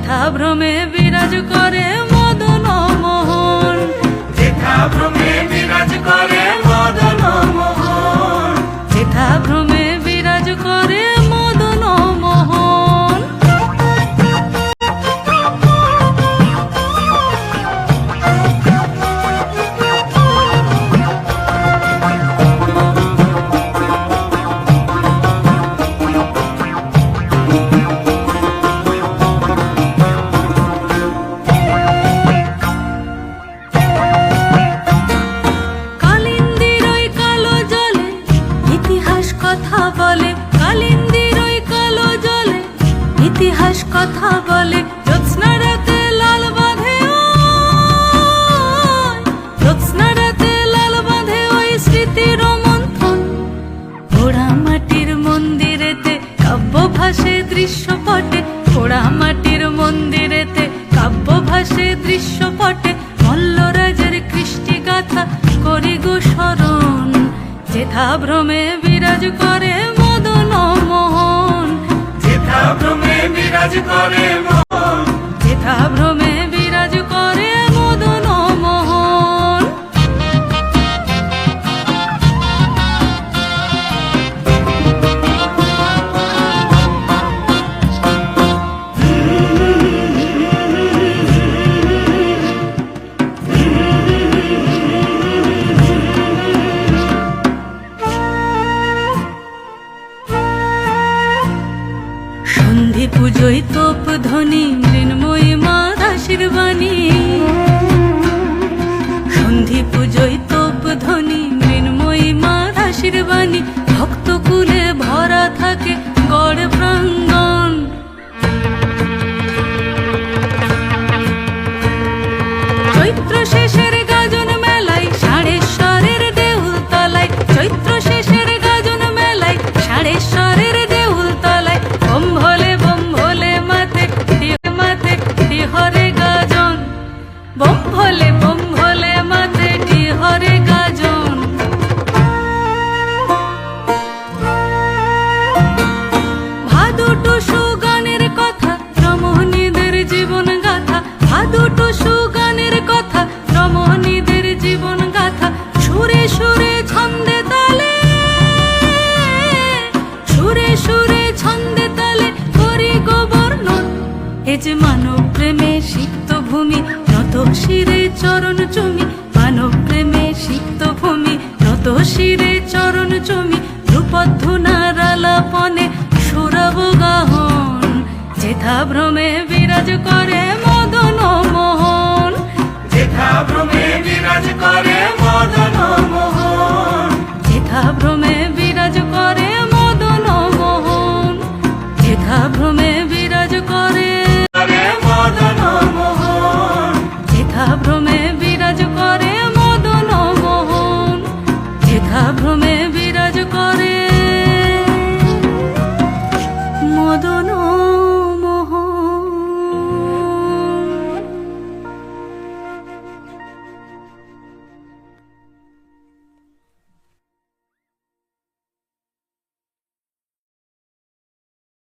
যেথা ভ্রমে বিরাজ করে মদন মোহন, যেথা ভ্রমে বিরাজ করে মদন মোহন, যেথা ভ্রমে বিরাজ করে মদন মোহন। কালিন্দীর ওই কালো জলে ইতিহাস কথা বলে, কালিন্দীর ওই কালো জলে ইতিহাস কথা বলে। জ্যোৎস্না রাতে লাল বাঁধে জ্যোৎস্না রাতে লাল বাঁধে ওই স্মৃতির মন্থন। পোড়া মাটির মন্দিরেতে কাব্য ভাসে দৃশ্যপটে, পোড়া মাটির মন্দিরেতে কাব্য ভাসে দৃশ্যপটে। মল্লরাজের কৃষ্টি গাথা করি গো স্মরণ, যেথা ভ্রমে বিরাজ করে মদন মোহন, যেথা ভ্রমে বিরাজ করে মন, যেথা ভ্রমে বিরাজ করে মদন মোহন। সন্ধি পুজোয় তোপ ধ্বনি মৃন্ময়ী মা দাসীর বাণী, সন্ধি পুজোয় তোপ ধ্বনি মৃন্ময়ী মা দাসীর বাণী। ভক্ত কুলে ভরা থাকে গড় প্রাঙ্গণ, চৈত্র শেষের গাজন মেলায় ষাঁড়েশ্বরের দেউল তলায়, চৈত্র শেষের গাজন মেলায় ষাঁড়েশ্বরের দেউল তলায়। বোম ভোলে মাথে হরে গাজন, বোম ভোলে মাথে হরে গাজন। ভাদু টুসু গানের কথা রমণীদের জীবন গাথা, ভাদু টুসু গানের কথা রমণীদের জীবন গাথা। সুরে সুরে ছন্দে তালে, সুরে সুরে ছন্দে তালে করি গোবর্ণন। এ যে মানব প্রেমে সিক্ত ভূমি, নত শিরে চরণ চুমি, মানব প্রেমে সিক্ত ভূমি, নত শিরে চরণ চুমি। ধ্রুপধুনার আলাপনে সুরব গাহন, যেথা ভ্রমে বিরাজ করে মদন মোহন, যেথা ভ্রমে বিরাজ করে